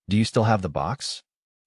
Do you still have the box?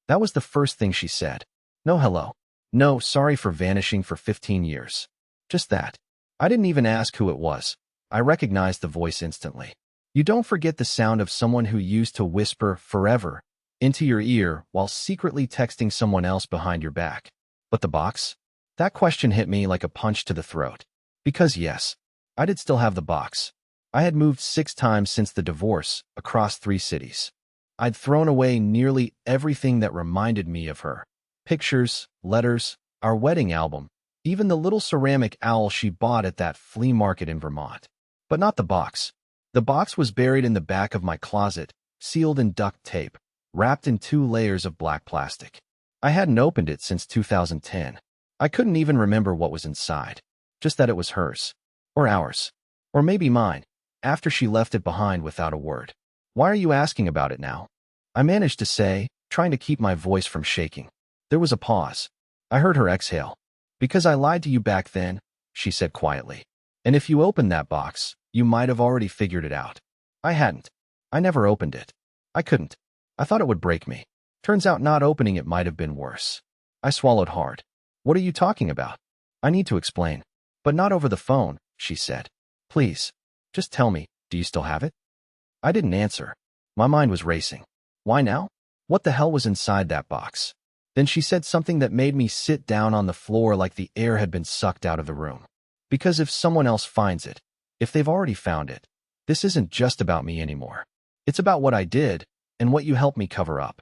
That was the first thing she said. No hello. No, sorry for vanishing for 15 years. Just that. I didn't even ask who it was. I recognized the voice instantly. You don't forget the sound of someone who used to whisper forever into your ear while secretly texting someone else behind your back. But the box? That question hit me like a punch to the throat. Because yes, I did still have the box. I had moved 6 times since the divorce, across 3 cities. I'd thrown away nearly everything that reminded me of her. Pictures, letters, our wedding album, even the little ceramic owl she bought at that flea market in Vermont. But not the box. The box was buried in the back of my closet, sealed in duct tape, wrapped in 2 layers of black plastic. I hadn't opened it since 2010. I couldn't even remember what was inside. Just that it was hers. Or ours. Or maybe mine, after she left it behind without a word. Why are you asking about it now? I managed to say, trying to keep my voice from shaking. There was a pause. I heard her exhale. Because I lied to you back then, she said quietly. And if you opened that box, you might have already figured it out. I hadn't. I never opened it. I couldn't. I thought it would break me. Turns out not opening it might have been worse. I swallowed hard. What are you talking about? I need to explain. But not over the phone, she said. Please. Just tell me, do you still have it? I didn't answer. My mind was racing. Why now? What the hell was inside that box? Then she said something that made me sit down on the floor like the air had been sucked out of the room. Because if someone else finds it, if they've already found it, this isn't just about me anymore. It's about what I did and what you helped me cover up.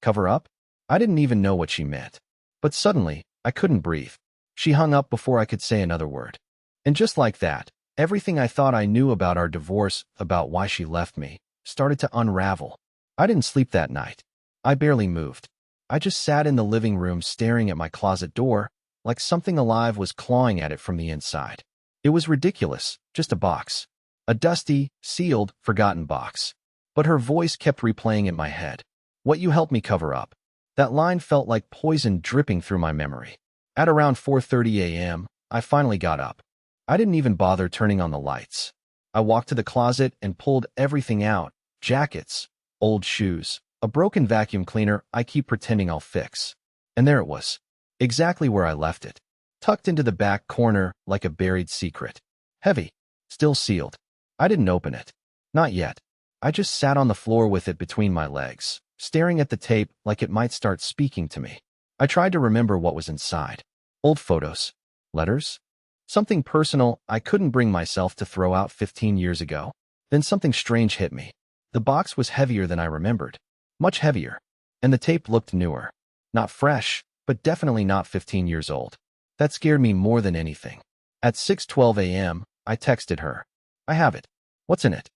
Cover up? I didn't even know what she meant. But suddenly, I couldn't breathe. She hung up before I could say another word. And just like that, everything I thought I knew about our divorce, about why she left me, started to unravel. I didn't sleep that night. I barely moved. I just sat in the living room staring at my closet door, like something alive was clawing at it from the inside. It was ridiculous, just a box. A dusty, sealed, forgotten box. But her voice kept replaying in my head. What you helped me cover up. That line felt like poison dripping through my memory. At around 4:30 a.m., I finally got up. I didn't even bother turning on the lights. I walked to the closet and pulled everything out. Jackets, old shoes, a broken vacuum cleaner I keep pretending I'll fix. And there it was. Exactly where I left it. Tucked into the back corner like a buried secret. Heavy. Still sealed. I didn't open it. Not yet. I just sat on the floor with it between my legs, staring at the tape like it might start speaking to me. I tried to remember what was inside. Old photos. Letters. Something personal I couldn't bring myself to throw out 15 years ago. Then something strange hit me. The box was heavier than I remembered. Much heavier. And the tape looked newer. Not fresh, but definitely not 15 years old. That scared me more than anything. At 6:12 a.m., I texted her. I have it. What's in it?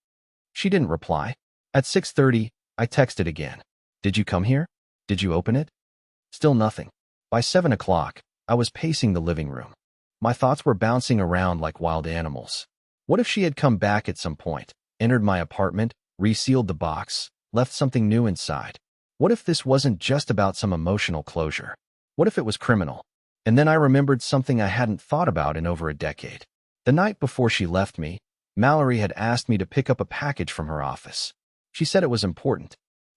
She didn't reply. At 6:30, I texted again. Did you come here? Did you open it? Still nothing. By 7 o'clock, I was pacing the living room. My thoughts were bouncing around like wild animals. What if she had come back at some point, entered my apartment, resealed the box, left something new inside? What if this wasn't just about some emotional closure? What if it was criminal? And then I remembered something I hadn't thought about in over a decade. The night before she left me, Mallerie had asked me to pick up a package from her office. She said it was important.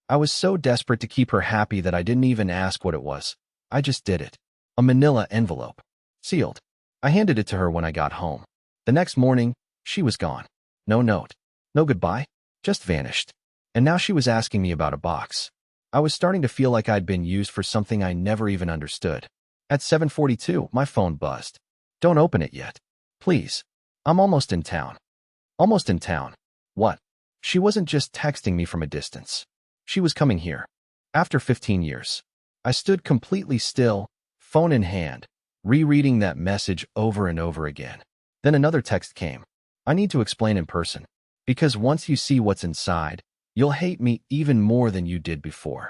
I was so desperate to keep her happy that I didn't even ask what it was. I just did it. A manila envelope. Sealed. I handed it to her when I got home. The next morning, she was gone. No note. No goodbye. Just vanished. And now she was asking me about a box. I was starting to feel like I'd been used for something I never even understood. At 7:42, my phone buzzed. Don't open it yet. Please. I'm almost in town. Almost in town. What? She wasn't just texting me from a distance. She was coming here. After 15 years. I stood completely still, phone in hand, rereading that message over and over again. Then another text came. I need to explain in person. Because once you see what's inside, you'll hate me even more than you did before.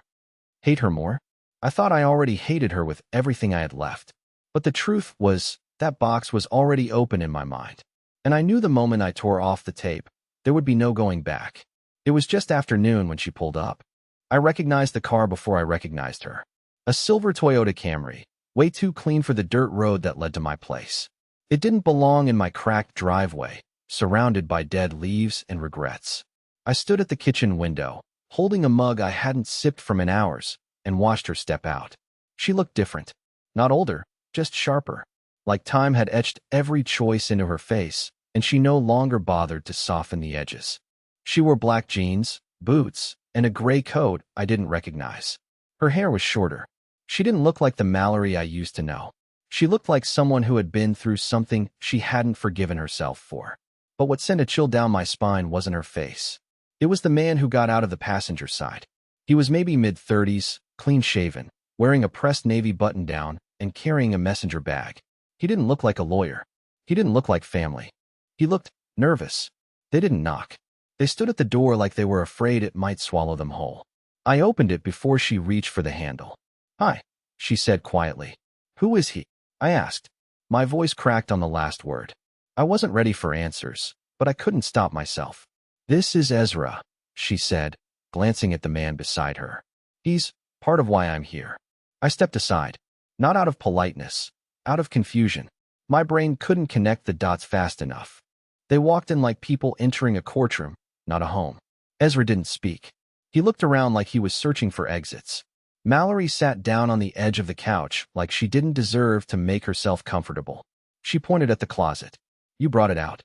Hate her more? I thought I already hated her with everything I had left. But the truth was, that box was already open in my mind. And I knew the moment I tore off the tape, there would be no going back. It was just after noon when she pulled up. I recognized the car before I recognized her. A silver Toyota Camry, way too clean for the dirt road that led to my place. It didn't belong in my cracked driveway, surrounded by dead leaves and regrets. I stood at the kitchen window, holding a mug I hadn't sipped from in hours, and watched her step out. She looked different. Not older, just sharper. Like time had etched every choice into her face, and she no longer bothered to soften the edges. She wore black jeans, boots, and a gray coat I didn't recognize. Her hair was shorter. She didn't look like the Mallerie I used to know. She looked like someone who had been through something she hadn't forgiven herself for. But what sent a chill down my spine wasn't her face. It was the man who got out of the passenger side. He was maybe mid-30s, clean-shaven, wearing a pressed navy button-down and carrying a messenger bag. He didn't look like a lawyer. He didn't look like family. He looked nervous. They didn't knock. They stood at the door like they were afraid it might swallow them whole. I opened it before she reached for the handle. "Hi," she said quietly. "Who is he?" I asked. My voice cracked on the last word. I wasn't ready for answers, but I couldn't stop myself. "This is Ezra," she said, glancing at the man beside her. "He's part of why I'm here." I stepped aside, not out of politeness, out of confusion. My brain couldn't connect the dots fast enough. They walked in like people entering a courtroom, not a home. Ezra didn't speak. He looked around like he was searching for exits. Mallerie sat down on the edge of the couch like she didn't deserve to make herself comfortable. She pointed at the closet. "You brought it out."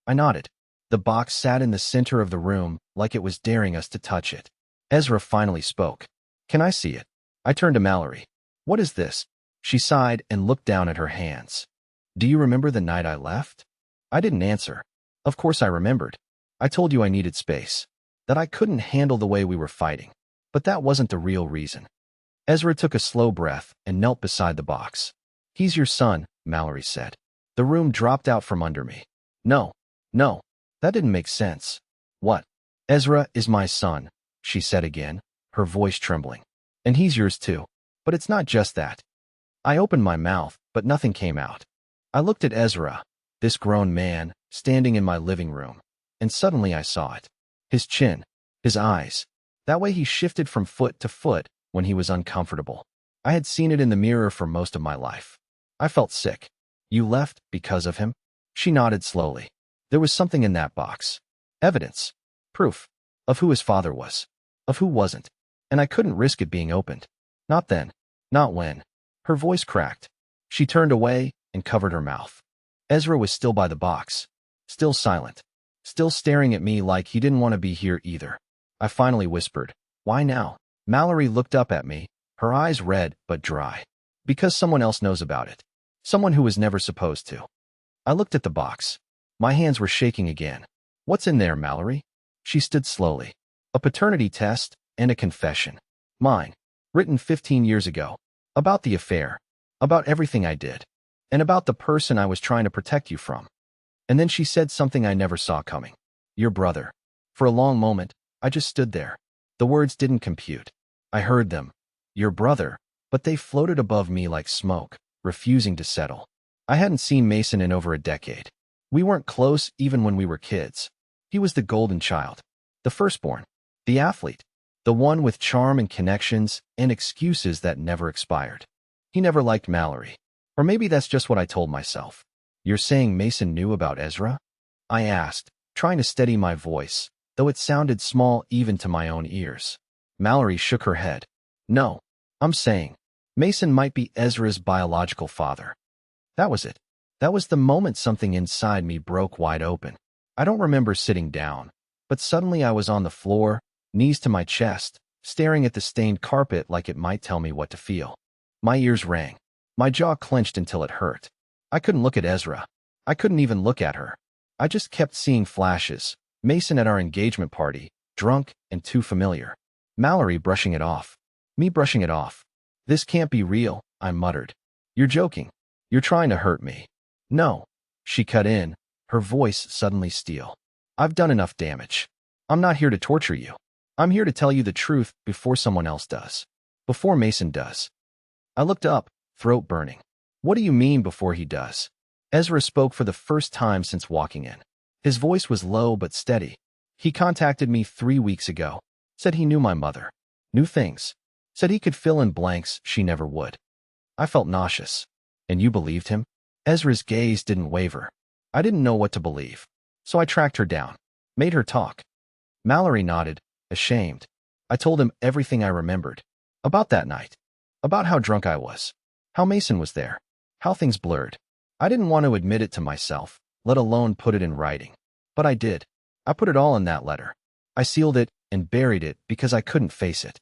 I nodded. The box sat in the center of the room like it was daring us to touch it. Ezra finally spoke. "Can I see it?" I turned to Mallerie. "What is this?" She sighed and looked down at her hands. "Do you remember the night I left?" I didn't answer. Of course I remembered. I told you I needed space, that I couldn't handle the way we were fighting. But that wasn't the real reason. Ezra took a slow breath and knelt beside the box. "He's your son," Mallerie said. The room dropped out from under me. No. That didn't make sense. "What?" "Ezra is my son," she said again, her voice trembling. "And he's yours too. But it's not just that." I opened my mouth, but nothing came out. I looked at Ezra, this grown man, standing in my living room, and suddenly I saw it. His chin, his eyes, that way he shifted from foot to foot when he was uncomfortable. I had seen it in the mirror for most of my life. I felt sick. "You left because of him?" She nodded slowly. There was something in that box. Evidence. Proof. Of who his father was. Of who wasn't. And I couldn't risk it being opened. Not then. Not when. Her voice cracked. She turned away and covered her mouth. Ezra was still by the box. Still silent. Still staring at me like he didn't want to be here either. I finally whispered, "Why now?" Mallerie looked up at me, her eyes red but dry. "Because someone else knows about it. Someone who was never supposed to." I looked at the box. My hands were shaking again. "What's in there, Mallerie?" She stood slowly. "A paternity test and a confession. Mine. Written 15 years ago. About the affair. About everything I did. And about the person I was trying to protect you from." And then she said something I never saw coming. "Your brother." For a long moment, I just stood there. The words didn't compute. I heard them. "Your brother," but they floated above me like smoke, refusing to settle. I hadn't seen Mason in over a decade. We weren't close even when we were kids. He was the golden child. The firstborn. The athlete. The one with charm and connections and excuses that never expired. He never liked Mallerie. Or maybe that's just what I told myself. "You're saying Mason knew about Ezra?" I asked, trying to steady my voice, though it sounded small even to my own ears. Mallerie shook her head. "No. I'm saying Mason might be Ezra's biological father." That was it. That was the moment something inside me broke wide open. I don't remember sitting down, but suddenly I was on the floor, knees to my chest, staring at the stained carpet like it might tell me what to feel. My ears rang. My jaw clenched until it hurt. I couldn't look at Ezra. I couldn't even look at her. I just kept seeing flashes. Mason at our engagement party, drunk and too familiar. Mallerie brushing it off. Me brushing it off. "This can't be real," I muttered. "You're joking. You're trying to hurt me." "No." She cut in, her voice suddenly steel. "I've done enough damage. I'm not here to torture you. I'm here to tell you the truth before someone else does. Before Mason does." I looked up, throat burning. "What do you mean before he does?" Ezra spoke for the first time since walking in. His voice was low but steady. "He contacted me 3 weeks ago. Said he knew my mother. Knew things. Said he could fill in blanks she never would." I felt nauseous. "And you believed him?" Ezra's gaze didn't waver. I didn't know what to believe. So I tracked her down. Made her talk. Mallerie nodded, ashamed. I told him everything I remembered. About that night. About how drunk I was. How Mason was there. How things blurred. I didn't want to admit it to myself, let alone put it in writing. But I did. I put it all in that letter. I sealed it and buried it because I couldn't face it.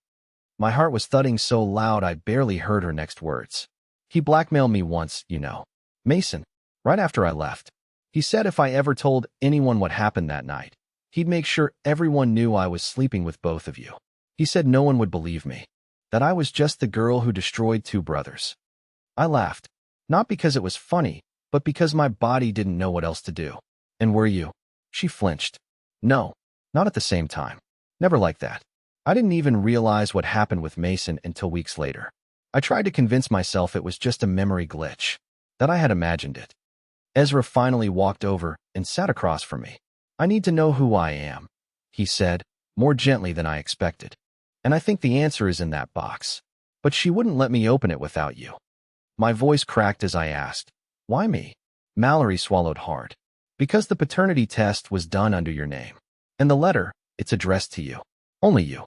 My heart was thudding so loud I barely heard her next words. He blackmailed me once, you know. Mason. Right after I left. He said if I ever told anyone what happened that night, he'd make sure everyone knew I was sleeping with both of you. He said no one would believe me. That I was just the girl who destroyed two brothers. I laughed. Not because it was funny, but because my body didn't know what else to do. And were you? She flinched. No, not at the same time. Never like that. I didn't even realize what happened with Mason until weeks later. I tried to convince myself it was just a memory glitch, that I had imagined it. Ezra finally walked over and sat across from me. I need to know who I am, he said, more gently than I expected. And I think the answer is in that box. But she wouldn't let me open it without you. My voice cracked as I asked, why me? Mallerie swallowed hard. Because the paternity test was done under your name. And the letter, it's addressed to you. Only you.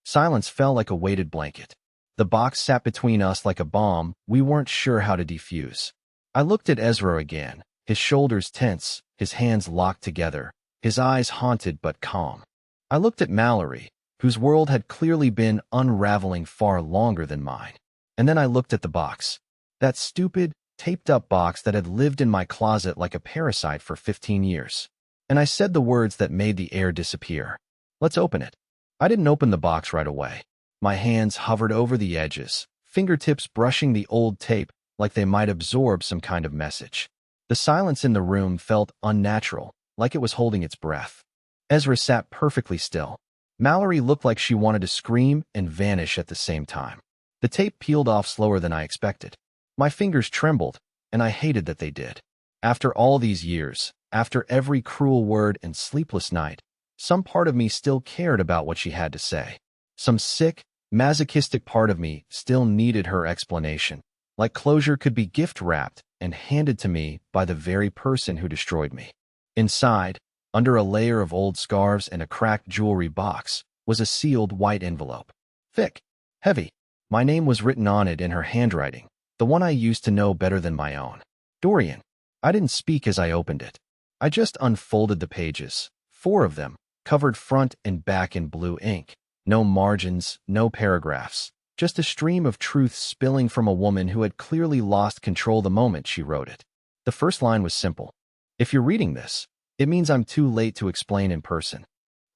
Silence fell like a weighted blanket. The box sat between us like a bomb we weren't sure how to defuse. I looked at Ezra again, his shoulders tense, his hands locked together, his eyes haunted but calm. I looked at Mallerie, whose world had clearly been unraveling far longer than mine. And then I looked at the box. That stupid, taped-up box that had lived in my closet like a parasite for 15 years. And I said the words that made the air disappear. Let's open it. I didn't open the box right away. My hands hovered over the edges, fingertips brushing the old tape like they might absorb some kind of message. The silence in the room felt unnatural, like it was holding its breath. Ezra sat perfectly still. Mallerie looked like she wanted to scream and vanish at the same time. The tape peeled off slower than I expected. My fingers trembled, and I hated that they did. After all these years, after every cruel word and sleepless night, some part of me still cared about what she had to say. Some sick, masochistic part of me still needed her explanation, like closure could be gift-wrapped and handed to me by the very person who destroyed me. Inside, under a layer of old scarves and a cracked jewelry box, was a sealed white envelope. Thick, heavy. My name was written on it in her handwriting, the one I used to know better than my own. Dorian. I didn't speak as I opened it. I just unfolded the pages, 4 of them, covered front and back in blue ink. No margins, no paragraphs, just a stream of truth spilling from a woman who had clearly lost control the moment she wrote it. The first line was simple. If you're reading this, it means I'm too late to explain in person.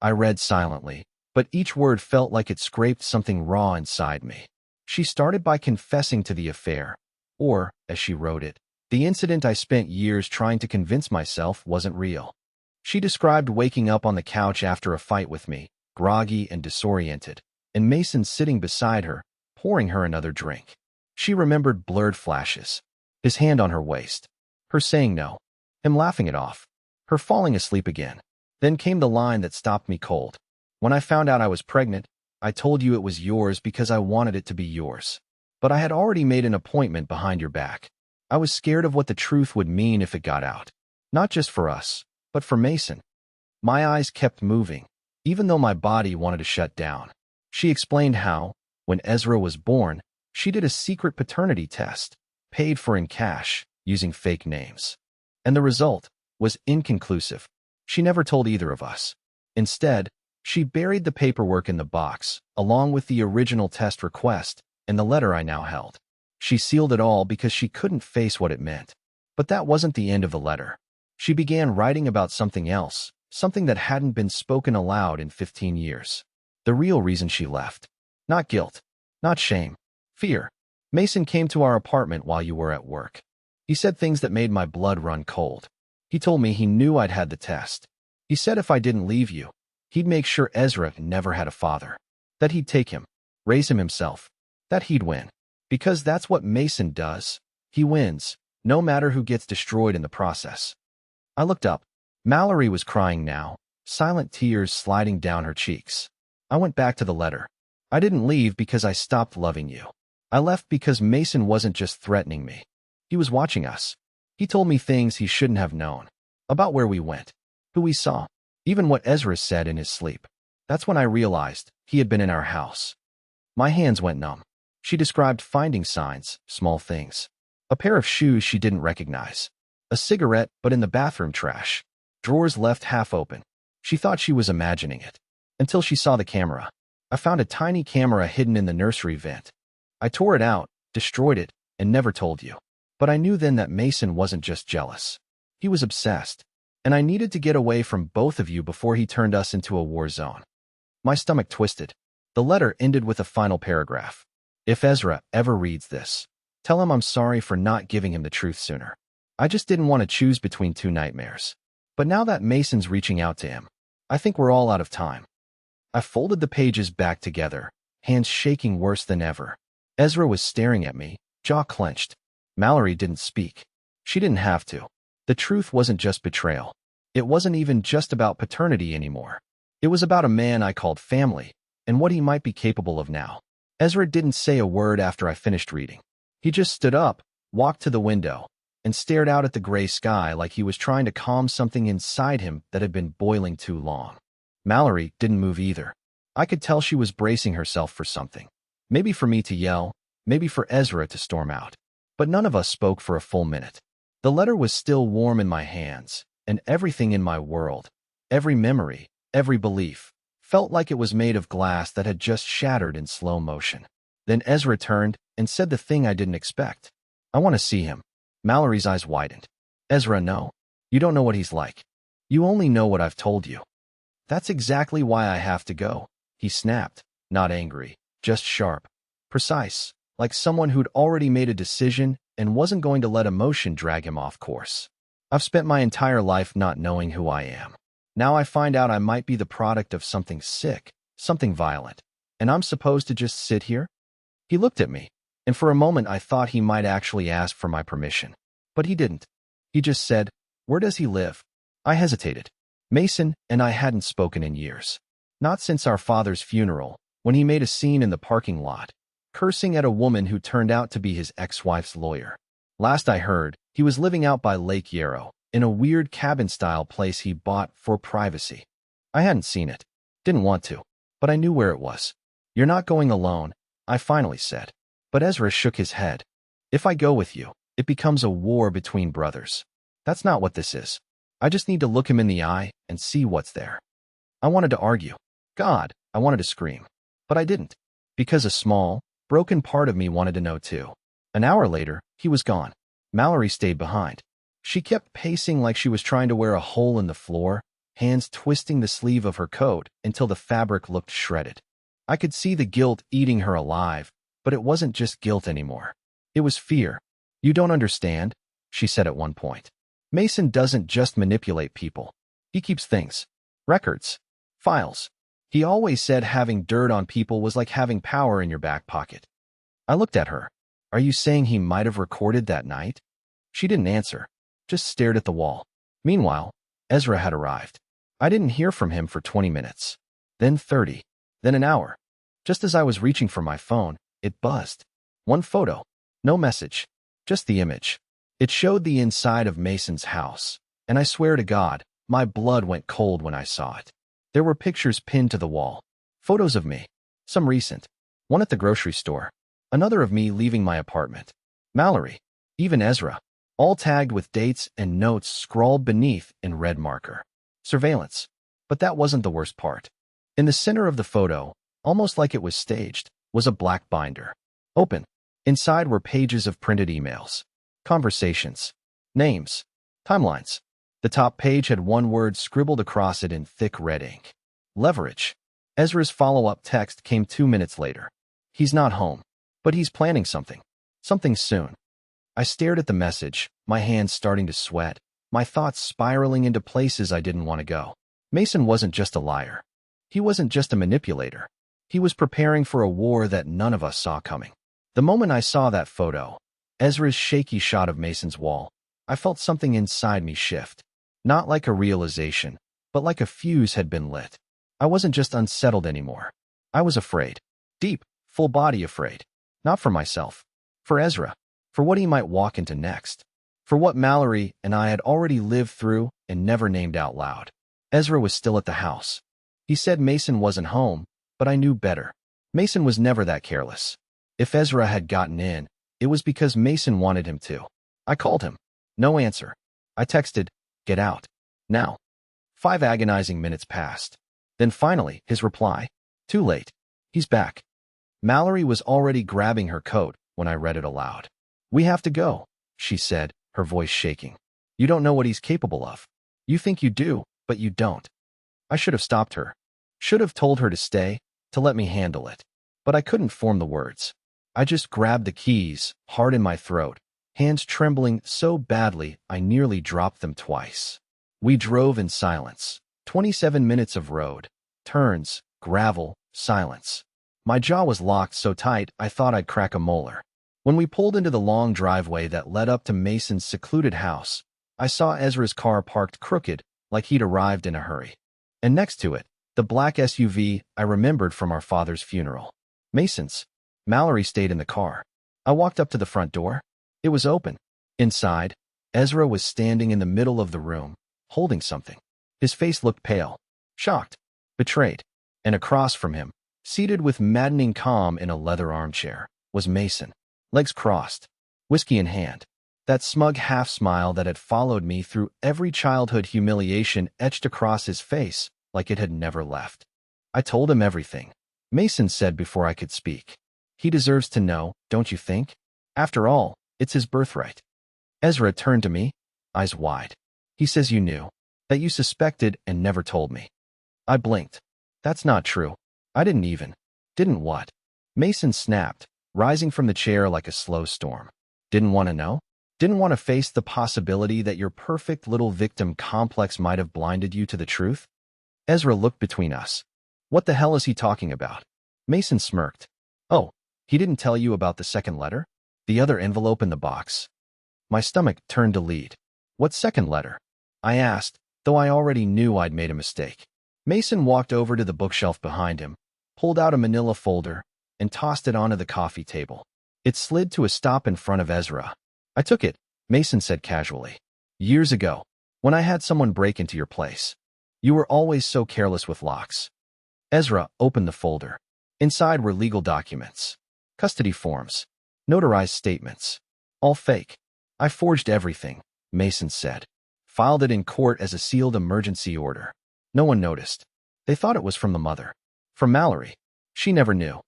I read silently, but each word felt like it scraped something raw inside me. She started by confessing to the affair, or, as she wrote it, the incident I spent years trying to convince myself wasn't real. She described waking up on the couch after a fight with me, groggy and disoriented, and Mason sitting beside her, pouring her another drink. She remembered blurred flashes, his hand on her waist, her saying no, him laughing it off, her falling asleep again. Then came the line that stopped me cold. When I found out I was pregnant, I told you it was yours because I wanted it to be yours. But I had already made an appointment behind your back. I was scared of what the truth would mean if it got out. Not just for us, but for Mason. My eyes kept moving, even though my body wanted to shut down. She explained how, when Ezra was born, she did a secret paternity test, paid for in cash, using fake names. And the result was inconclusive. She never told either of us. Instead, she buried the paperwork in the box, along with the original test request and the letter I now held. She sealed it all because she couldn't face what it meant. But that wasn't the end of the letter. She began writing about something else, something that hadn't been spoken aloud in 15 years. The real reason she left. Not guilt. Not shame. Fear. Mason came to our apartment while you were at work. He said things that made my blood run cold. He told me he knew I'd had the test. He said if I didn't leave you, he'd make sure Ezra never had a father. That he'd take him, raise him himself. That he'd win. Because that's what Mason does. He wins, no matter who gets destroyed in the process. I looked up. Mallerie was crying now, silent tears sliding down her cheeks. I went back to the letter. I didn't leave because I stopped loving you. I left because Mason wasn't just threatening me. He was watching us. He told me things he shouldn't have known. About where we went. Who we saw. Even what Ezra said in his sleep. That's when I realized he had been in our house. My hands went numb. She described finding signs, small things. A pair of shoes she didn't recognize. A cigarette, but in the bathroom trash. Drawers left half open. She thought she was imagining it. Until she saw the camera. I found a tiny camera hidden in the nursery vent. I tore it out, destroyed it, and never told you. But I knew then that Mason wasn't just jealous. He was obsessed. And I needed to get away from both of you before he turned us into a war zone. My stomach twisted. The letter ended with a final paragraph. If Ezra ever reads this, tell him I'm sorry for not giving him the truth sooner. I just didn't want to choose between two nightmares. But now that Mason's reaching out to him, I think we're all out of time. I folded the pages back together, hands shaking worse than ever. Ezra was staring at me, jaw clenched. Mallerie didn't speak. She didn't have to. The truth wasn't just betrayal. It wasn't even just about paternity anymore. It was about a man I called family, and what he might be capable of now. Ezra didn't say a word after I finished reading. He just stood up, walked to the window, and stared out at the gray sky like he was trying to calm something inside him that had been boiling too long. Mallerie didn't move either. I could tell she was bracing herself for something. Maybe for me to yell, maybe for Ezra to storm out. But none of us spoke for a full minute. The letter was still warm in my hands, and everything in my world, every memory, every belief, felt like it was made of glass that had just shattered in slow motion. Then Ezra turned and said the thing I didn't expect. I want to see him. Mallory's eyes widened. Ezra, no. You don't know what he's like. You only know what I've told you. That's exactly why I have to go, he snapped, not angry, just sharp, precise, like someone who'd already made a decision and wasn't going to let emotion drag him off course. I've spent my entire life not knowing who I am. Now I find out I might be the product of something sick, something violent, and I'm supposed to just sit here? He looked at me, and for a moment I thought he might actually ask for my permission. But he didn't. He just said, "Where does he live?" I hesitated. Mason and I hadn't spoken in years. Not since our father's funeral, when he made a scene in the parking lot, cursing at a woman who turned out to be his ex-wife's lawyer. Last I heard, he was living out by Lake Yarrow, in a weird cabin-style place he bought for privacy. I hadn't seen it. Didn't want to. But I knew where it was. "You're not going alone," I finally said. But Ezra shook his head. "If I go with you, it becomes a war between brothers. That's not what this is. I just need to look him in the eye and see what's there." I wanted to argue. God, I wanted to scream. But I didn't. Because a small, broken part of me wanted to know too. An hour later, he was gone. Mallerie stayed behind. She kept pacing like she was trying to wear a hole in the floor, hands twisting the sleeve of her coat until the fabric looked shredded. I could see the guilt eating her alive, but it wasn't just guilt anymore. It was fear. "You don't understand," she said at one point. "Mason doesn't just manipulate people. He keeps things. Records. Files. He always said having dirt on people was like having power in your back pocket." I looked at her. "Are you saying he might have recorded that night?" She didn't answer, just stared at the wall. Meanwhile, Ezra had arrived. I didn't hear from him for 20 minutes. Then 30. Then an hour. Just as I was reaching for my phone, it buzzed. One photo. No message. Just the image. It showed the inside of Mason's house, and I swear to God, my blood went cold when I saw it. There were pictures pinned to the wall. Photos of me. Some recent. One at the grocery store. Another of me leaving my apartment. Mallerie. Even Ezra. All tagged with dates and notes scrawled beneath in red marker. Surveillance. But that wasn't the worst part. In the center of the photo, almost like it was staged, was a black binder. Open. Inside were pages of printed emails. Conversations. Names. Timelines. The top page had one word scribbled across it in thick red ink. Leverage. Ezra's follow-up text came 2 minutes later. "He's not home. But he's planning something. Something soon." I stared at the message, my hands starting to sweat, my thoughts spiraling into places I didn't want to go. Mason wasn't just a liar. He wasn't just a manipulator. He was preparing for a war that none of us saw coming. The moment I saw that photo, Ezra's shaky shot of Mason's wall, I felt something inside me shift. Not like a realization, but like a fuse had been lit. I wasn't just unsettled anymore. I was afraid. Deep, full-body afraid. Not for myself. For Ezra. For what he might walk into next. For what Mallerie and I had already lived through and never named out loud. Ezra was still at the house. He said Mason wasn't home, but I knew better. Mason was never that careless. If Ezra had gotten in, it was because Mason wanted him to. I called him. No answer. I texted, "Get out. Now." 5 agonizing minutes passed. Then finally, his reply. "Too late. He's back." Mallerie was already grabbing her coat when I read it aloud. "We have to go," she said, her voice shaking. "You don't know what he's capable of. You think you do, but you don't." I should have stopped her. Should have told her to stay, to let me handle it. But I couldn't form the words. I just grabbed the keys, hard in my throat, hands trembling so badly I nearly dropped them twice. We drove in silence. 27 minutes of road. Turns, gravel, silence. My jaw was locked so tight I thought I'd crack a molar. When we pulled into the long driveway that led up to Mason's secluded house, I saw Ezra's car parked crooked, like he'd arrived in a hurry. And next to it, the black SUV I remembered from our father's funeral. Mason's. Mallerie stayed in the car. I walked up to the front door. It was open. Inside, Ezra was standing in the middle of the room, holding something. His face looked pale, shocked, betrayed. And across from him, seated with maddening calm in a leather armchair, was Mason, legs crossed, whiskey in hand. That smug half-smile that had followed me through every childhood humiliation etched across his face like it had never left. I told him everything, Mason said before I could speak. He deserves to know, don't you think? After all, it's his birthright. Ezra turned to me, eyes wide. He says you knew, that you suspected and never told me. I blinked. That's not true. I didn't even. Didn't what? Mason snapped, rising from the chair like a slow storm. Didn't want to know? Didn't want to face the possibility that your perfect little victim complex might have blinded you to the truth? Ezra looked between us. What the hell is he talking about? Mason smirked. Oh, he didn't tell you about the second letter? The other envelope in the box? My stomach turned to lead. What second letter? I asked, though I already knew I'd made a mistake. Mason walked over to the bookshelf behind him, pulled out a manila folder, and tossed it onto the coffee table. It slid to a stop in front of Ezra. I took it, Mason said casually. Years ago, when I had someone break into your place. You were always so careless with locks. Ezra opened the folder. Inside were legal documents, custody forms, notarized statements. All fake. I forged everything, Mason said. Filed it in court as a sealed emergency order. No one noticed. They thought it was from the mother. From Mallerie. She never knew.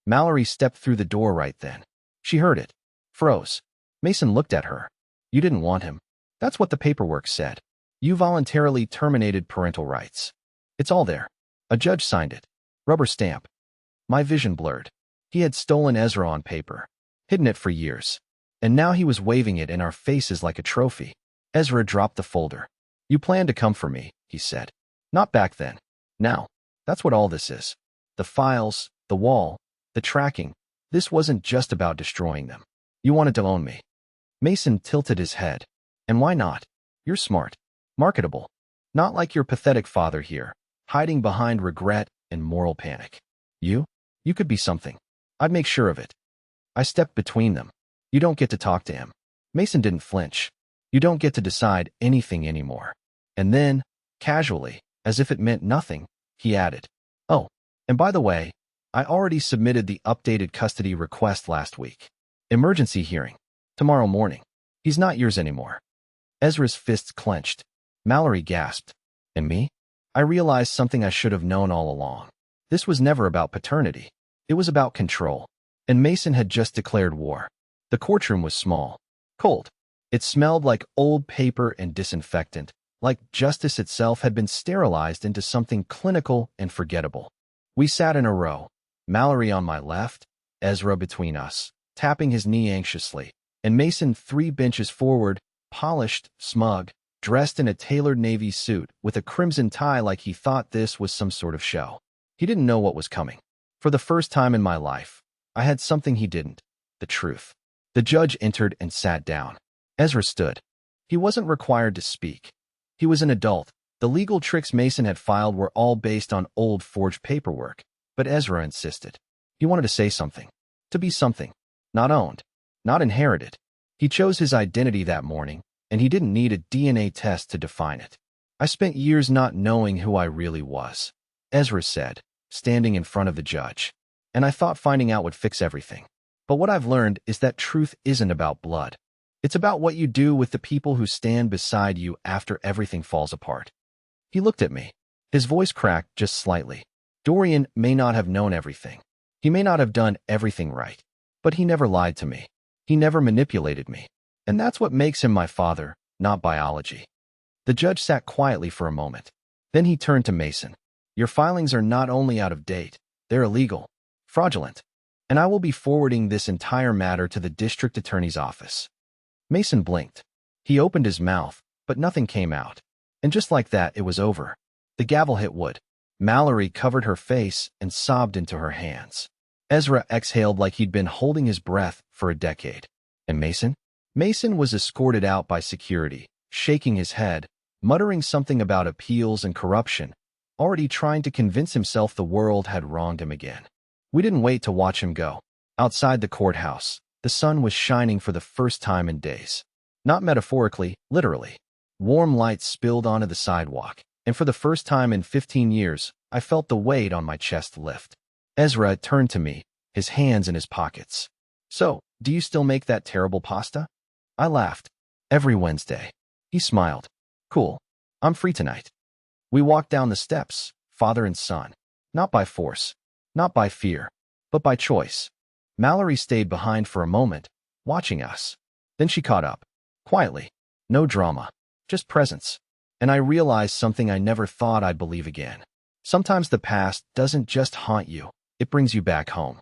Mallerie stepped through the door right then. She heard it. Froze. Mason looked at her. You didn't want him. That's what the paperwork said. You voluntarily terminated parental rights. It's all there. A judge signed it. Rubber stamp. My vision blurred. He had stolen Ezra on paper. Hidden it for years. And now he was waving it in our faces like a trophy. Ezra dropped the folder. You planned to come for me, he said. Not back then. Now. That's what all this is. The files, the wall, the tracking. This wasn't just about destroying them. You wanted to own me. Mason tilted his head. And why not? You're smart. Marketable. Not like your pathetic father here, hiding behind regret and moral panic. You could be something. I'd make sure of it. I stepped between them. You don't get to talk to him. Mason didn't flinch. You don't get to decide anything anymore. And then, casually, as if it meant nothing, he added, oh, and by the way, I already submitted the updated custody request last week. Emergency hearing. Tomorrow morning. He's not yours anymore. Ezra's fists clenched. Mallerie gasped. And me? I realized something I should have known all along. This was never about paternity. It was about control. And Mason had just declared war. The courtroom was small. Cold. It smelled like old paper and disinfectant, like justice itself had been sterilized into something clinical and forgettable. We sat in a row, Mallerie on my left, Ezra between us, tapping his knee anxiously, and Mason 3 benches forward, polished, smug, dressed in a tailored navy suit with a crimson tie like he thought this was some sort of show. He didn't know what was coming. For the first time in my life, I had something he didn't, the truth. The judge entered and sat down. Ezra stood. He wasn't required to speak. He was an adult. The legal tricks Mason had filed were all based on old forged paperwork, but Ezra insisted. He wanted to say something. To be something. Not owned. Not inherited. He chose his identity that morning, and he didn't need a DNA test to define it. I spent years not knowing who I really was. Ezra said, standing in front of the judge. And I thought finding out would fix everything. But what I've learned is that truth isn't about blood. It's about what you do with the people who stand beside you after everything falls apart. He looked at me. His voice cracked just slightly. Dorian may not have known everything. He may not have done everything right. But he never lied to me. He never manipulated me. And that's what makes him my father, not biology. The judge sat quietly for a moment. Then he turned to Mason. Your filings are not only out of date, they're illegal, fraudulent. And I will be forwarding this entire matter to the district attorney's office. Mason blinked. He opened his mouth, but nothing came out. And just like that, it was over. The gavel hit wood. Mallerie covered her face and sobbed into her hands. Ezra exhaled like he'd been holding his breath for a decade. And Mason? Mason was escorted out by security, shaking his head, muttering something about appeals and corruption, already trying to convince himself the world had wronged him again. We didn't wait to watch him go. Outside the courthouse, the sun was shining for the first time in days. Not metaphorically, literally. Warm light spilled onto the sidewalk, and for the first time in 15 years, I felt the weight on my chest lift. Ezra turned to me, his hands in his pockets. So, do you still make that terrible pasta? I laughed. Every Wednesday. He smiled. Cool. I'm free tonight. We walked down the steps, father and son. Not by force, not by fear, but by choice. Mallerie stayed behind for a moment, watching us. Then she caught up. Quietly. No drama. Just presence. And I realized something I never thought I'd believe again. Sometimes the past doesn't just haunt you, it brings you back home.